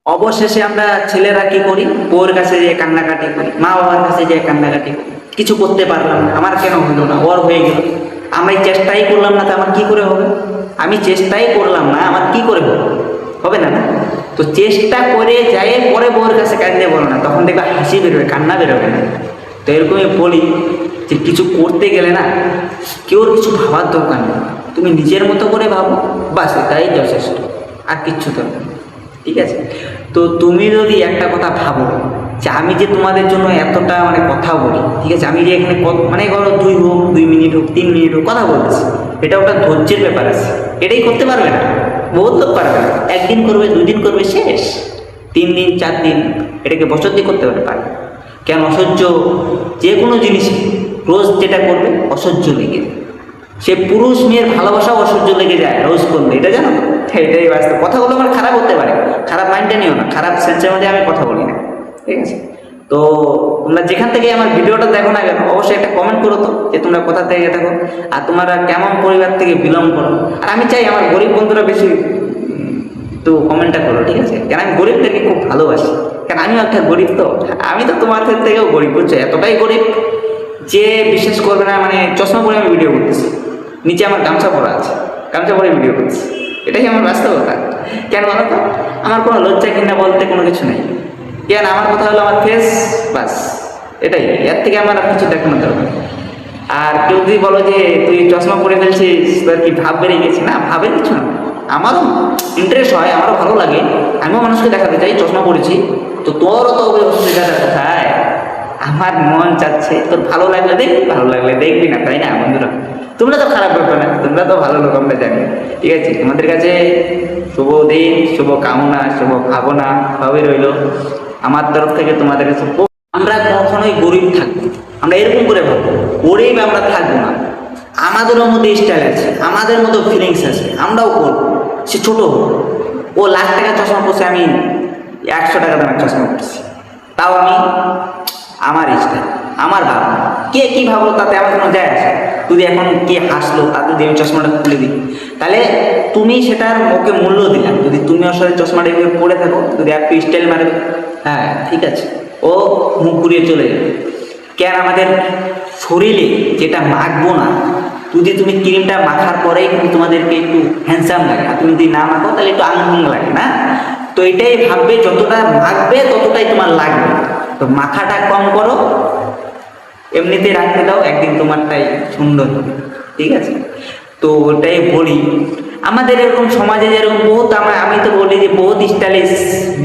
অবশেষে আমরা ছেলেরা কি করি, বউর কাছে যে কান্নাকাটি করি, মা বাবার কাছে যে কান্নাকাটি করি, কিছু করতে পারলাম না, আমার কেন হলো না, ওর হয়ে গেল। আমি চেষ্টাই করলাম না, তো আমার কি করে হবে? আমি চেষ্টাই করলাম না, আমার কি করে হবে? হবে না, না? তো চেষ্টা করে যাই পরে বউর কাছে কাঁদতে বলো না, তখন দেখবে হাসি বেরোবে, কান্না বেরোবে না। তো এরকমই বলি যে কিছু করতে গেলে না কেউ কিছু ভাবার দরকার নেই, তুমি নিজের মতো করে ভাবো, বাস এটাই যথেষ্ট, আর কিচ্ছু দরকার নেই। ঠিক আছে? তো তুমি যদি একটা কথা ভাবো যে আমি যে তোমাদের জন্য এতটা মানে কথা বলি, ঠিক আছে, আমি যে এখানে মানে ধরো 2 মিনিট হোক 3 মিনিট হোক কথা বলতেছি, এটা ওটা ধৈর্যের ব্যাপার আছে। এটাই করতে পারবে না, বহুত লোক পারবে না, একদিন করবে, 2 দিন করবে, শেষ। 3 দিন 4 দিন, এটাকে বছর দিয়ে করতে পারবে। কেন? অসহ্য যে কোনো জিনিসই রোজ যেটা করবে অসহ্য লেগে যায়। সে পুরুষ মেয়ের ভালোবাসাও অসহ্য লেগে যায় রোজ করলে, এটা জানো তো? এটাই বাস্তব। কথাগুলো আমার খারাপ হতে পারে, খারাপ মাইন্ডে নিও না, খারাপ সেন্সের মধ্যে আমি কথা বলি না, ঠিক আছে? তো তোমরা যেখান থেকে আমার ভিডিওটা দেখো না কেন, অবশ্যই একটা কমেন্ট করো তো যে তোমরা কোথা থেকে দেখো, আর তোমরা কেমন পরিবার থেকে বিলং করো। আর আমি চাই আমার গরিব বন্ধুরা বেশি তো কমেন্টটা করো, ঠিক আছে? কেন আমি গরিবদেরকে খুব ভালোবাসি, কেন আমিও একটা গরিব। তো আমি তো তোমাদের থেকেও গরিব, বুঝছো? এতটাই গরিব যে বিশ্বাস করবে না, মানে চশমা পরে আমি ভিডিও করতেছি, নিচে আমার গামছা পরা আছে, গামছা পরে ভিডিও করতেছি, এটাই আমার বাস্তবতা। কেন বলো তো? আমার কোনো লজ্জা কিনা বলতে কোনো কিছু নেই। কেন? আমার কথা হলো আমার ফেস, বাস, এটাই। এর থেকে আমার আর কিছু দেখানো দরকার। আর কেউ যদি বলো যে তুই চশমা পরে ফেলছিস, তোর কি ভাব বেড়ে গেছে, না, ভাবের কিছু না। আমারও ইন্টারেস্ট হয়, আমারও ভালো লাগে, আমিও মানুষকে দেখাতে চাই চশমা পরেছি। তো তোরও তো অসুবিধাটা কোথায়? আমার মন চাচ্ছে তোর ভালো লাগলে দেখবি, ভালো লাগলে দেখবি না, তাই না বন্ধুরা? তোমরা তো খারাপ ব্যাপার না, তোমরা তো ভালো লোক, আমরা জানি। ঠিক আছে? তোমাদের কাছে শুভ দিন, শুভ কামনা, শুভ ভাবনা সবই রইল আমার তরফ থেকে তোমাদের কাছে। আমরা কখনোই গরিব থাকবো, আমরা এরকম করে ভাববো গরিব আমরা থাকবো না। আমাদেরও মধ্যে স্টাইল আছে, আমাদের মতো ফিলিংস আছে, আমরাও করবো। সে ছোট হোক, ও লাখ টাকা চশমা পড়ছে, আমি 100 টাকা দামের চশমা পড়ছি, তাও আমি আমার স্টাইল, আমার ভাবনা। কে কী ভাবলো তাতে আমার কোনো যায় আসে? যদি এখন কে হাসলো তাতে যদি আমি চশমাটা খুলে দিই, তাহলে তুমি সেটার ওকে মূল্য দিলাম। যদি তুমি ওর সাথে চশমাটা এভাবে পরে থাকো, যদি একটু স্টাইল মারে, হ্যাঁ ঠিক আছে, ও মুখ ঘুরিয়ে চলে যাবে। কেন? আমাদের শরীরে যেটা মাখবো না, যদি তুমি ক্রিমটা মাখার পরেই কিন্তু তোমাদেরকে একটু হ্যান্ডসাম লাগে, আর তুমি যদি না মাখো তাহলে একটু আনন্দ লাগে, না? তো এটাই ভাববে, যতটা মাখবে ততটাই তোমার লাগবে। তো মাথাটা কম করো, এমনিতে রাখতে দাও, একদিন তোমারটাই সুন্দর হবে, ঠিক আছে? তো ওটাই বলি, আমাদের এরকম সমাজে যেরকম বহুত, আমি তো বলি যে বহুত স্টাইলিশ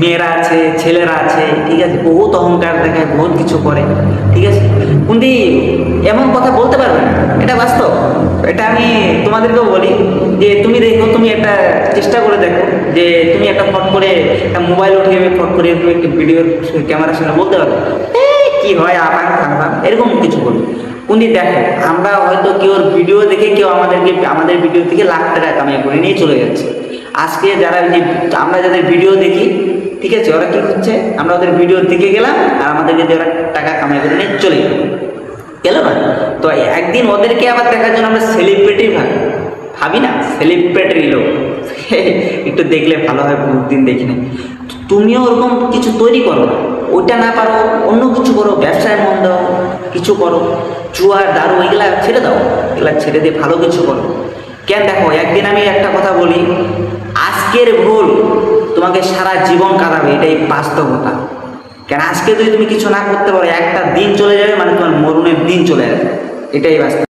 মেয়েরা আছে, ছেলেরা আছে, ঠিক আছে, বহুত অহংকার দেখায়, বহুত কিছু করে, ঠিক আছে, কিন্তু এমন কথা বলতে পারবে না, এটা বাস্তব। এটা আমি তোমাদেরকেও বলি যে তুমি দেখো, তুমি একটা চেষ্টা করে দেখো যে তুমি একটা ফট করে একটা মোবাইল উঠিয়ে ফট করে তুমি একটা ভিডিও ক্যামেরার সামনে বলতে পারবে কি হয়, আবার এরকম কিছু করবে। কিন্তু দেখো, আমরা হয়তো কেউর ভিডিও দেখে কেউ আমাদের ভিডিও থেকে লাখ টাকা কামাই করে নিয়ে চলে যাচ্ছে। আজকে যারা আমরা যাদের ভিডিও দেখি, ঠিক আছে, ওরা কি করছে, আমরা ওদের ভিডিও দেখে গেলাম আর আমাদেরকে ওরা টাকা কামাই করে নিয়ে চলে গেল না? তো একদিন ওদেরকে আবার দেখার জন্য আমরা সেলিব্রিটি ভাবি না, সেলিব্রিটি লোক একটু দেখলে ভালো হয়, বহুত দিন দেখি না। তুমিও ওরকম কিছু তৈরি করো, ওইটা না পারো অন্য কিছু করো, ব্যবসায় মন দাও, কিছু করো, জুয়া দারু এগুলা ছেড়ে দাও, এগুলা ছেড়ে দিয়ে ভালো কিছু করো। কেন? দেখো, একদিন আমি একটা কথা বলি, আজকের ভুল তোমাকে সারা জীবন কাটাবে, এটাই বাস্তবতা। কেন? আজকে যদি তুমি কিছু না করতে পারো, একটা দিন চলে যাবে, মানে তোমার মরণের দিন চলে যাবে, এটাই বাস্তব।